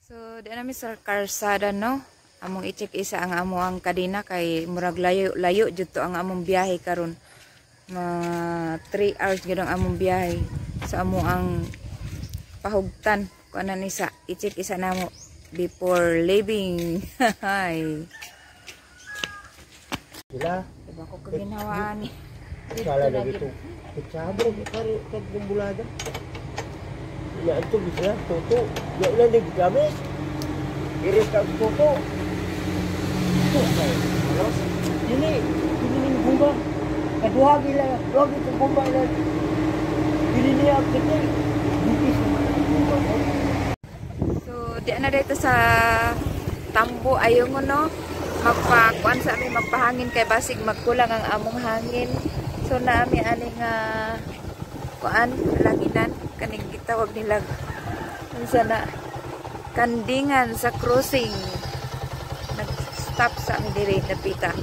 So, di namin sa karsada, no? Among i-check isa ang amuang kadina kay murag layo jud to ang among biyahe karon. Mga 3 hours gid ang among biyahe sa amuang pahugtan. Kuan na isa, i-check isa namo before leaving. Hi. Sila. Diba ko kaginhawaan? Sala na dito. Kutsabro karo kagbulada. Ya itu bisa toto. Ya ulah di gamis. Iris ka toto. Ini bunga. Kedua gila, dua gitu bunga ini. Ini niya kita. So, di na dito sa tambo ayo no. Magpakuan sa amin magpahangin kay basig magkulang ang among hangin. So naami aning kuan langinan kaning gitawag nila unsa na kandingan sa crossing. Nag-stop sa amin diri napita.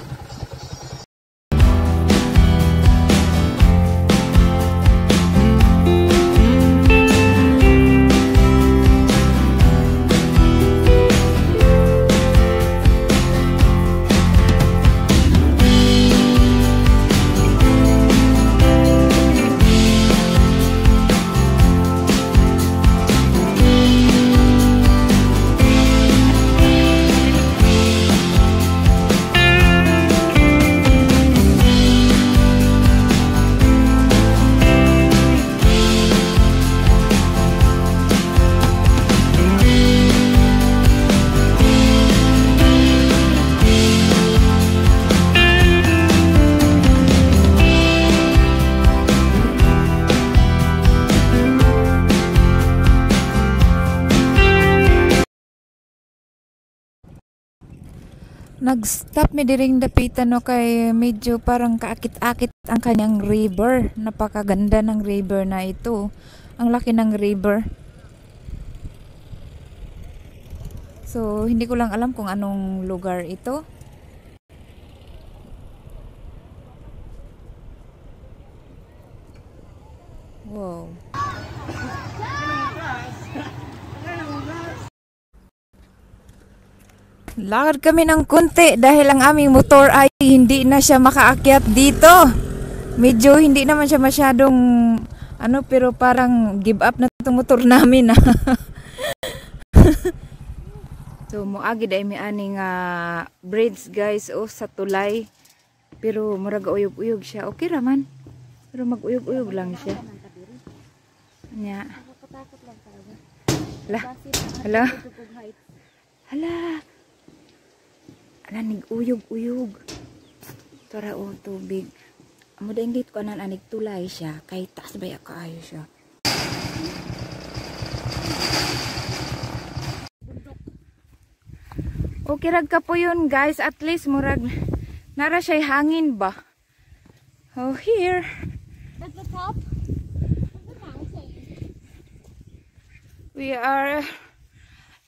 Nag-stop mi diring dapitan no kay medyo parang kaakit-akit ang kanyang river. Napakaganda ng river na ito. Ang laki ng river. So, hindi ko lang alam kung anong lugar ito. Wow. Lakad kami ng konti dahil ang aming motor ay hindi na siya makaakyat dito. Medyo hindi naman siya masyadong pero parang give up na itong motor namin. So moagi dai mi aning bridge guys sa tulay. Pero murag uyog-uyog siya. Okay raman. Pero mag-uyog-uyog lang siya. Nya. Hala. Hala. Anig uyog-uyog. Tara o tubig. Amo dahil dito kanan anig tulay siya. Kay taas baya kaayo siya. Okay rag ka po yun guys. At least murag nara siya hangin ba. Oh here. At the top of the mountain. We are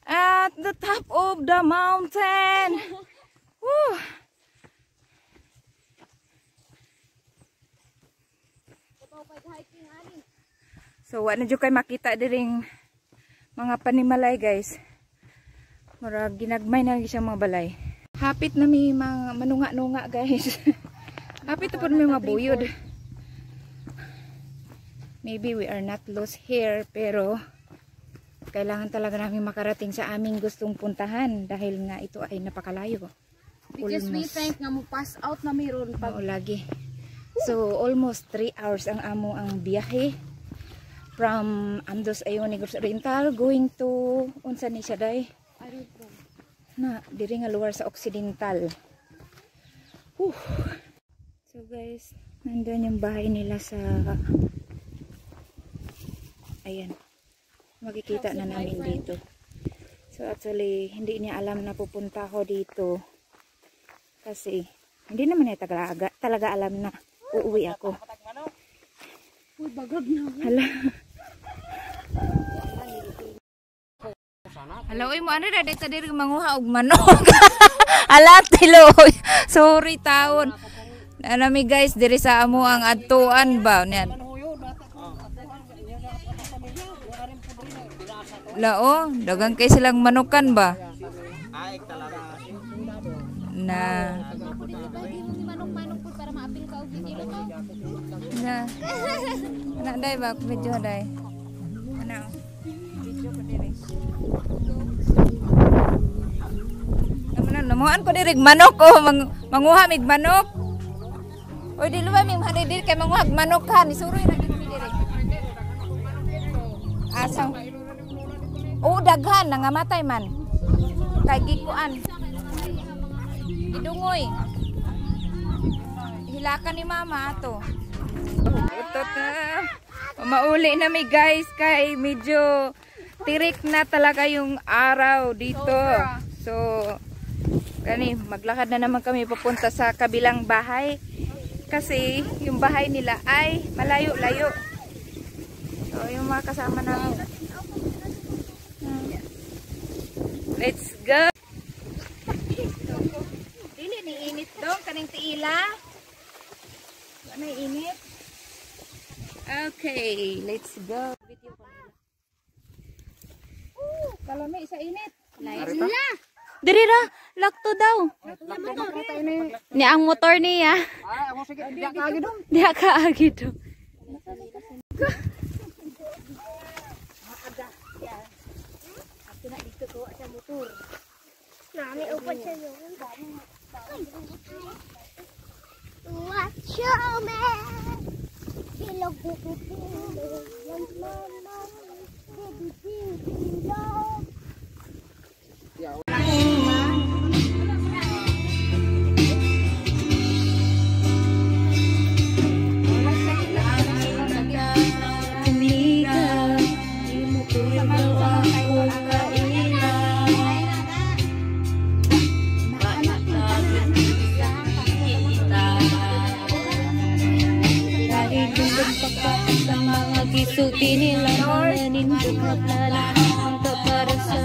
at the top of the mountain. Woo! So wala jud kay makita diring mga panimalay guys. Murag ginagmay na siya mga balay. Hapit na mi mga manunga-nunga guys. Hapit na po mi mabuyod. Maybe we are not lost here pero kailangan talaga namin makarating sa aming gustong puntahan dahil nga ito ay napakalayo. Because we think nga mo pass out na mayroon pag lagi. So almost 3 hours ang amo ang biyahe from Andos Ayoni Rental going to unsa ni siya day? I don't know. Na diri nga lugar sa Occidental. So guys, nandoon yung bahay nila sa ayan. Makikita na namin dito. So actually, hindi niya alam na pupunta ako dito. Kasi, hindi naman niya talaga alam na uuwi ako. Uy, bagag na. Hala. Hala, uy mo, ano na, dito diri manguha og manok. Hala, tilo. Sorry, taon. Anami guys, diri sa amo ang adtuan ba? Lao, dagang kay silang manukan ba? Ay, talaga. Na. Ako din ibagi mo ni manok-manok po para maapil ka og video ko. Na. Na day ba video day. Ano? Video ko diri. Namuan ko diri manok ko manguha mig manok. Oy di luwa mig hanidir kay manguha manok ha ni suroy ra gid mi diri. Asaw. Oh daghan nangamatay man. Kay gikuan. Idungoy. Hilakan ni mama ato. Utot na. Mauli na mi guys kay medyo tirik na talaga yung araw dito. So, gani maglakad na naman kami papunta sa kabilang bahay. Kasi yung bahay nila ay malayo-layo. So, yung mga kasama namin. Let's go! Dili ni init dong kaning tiila. Ano init? Okay, let's go. Video ko nila. Kalami sa init. La. Diri ra, lakto daw. Ni ang motor niya. Ay, ako sige, diya ka agi dong. Diya ka agi do. Nami upat sa yun. Watch your man. Bilog bilog. Yan mama. Bilog bilog. Sa mga gisulti nila, mga ninjok na para sa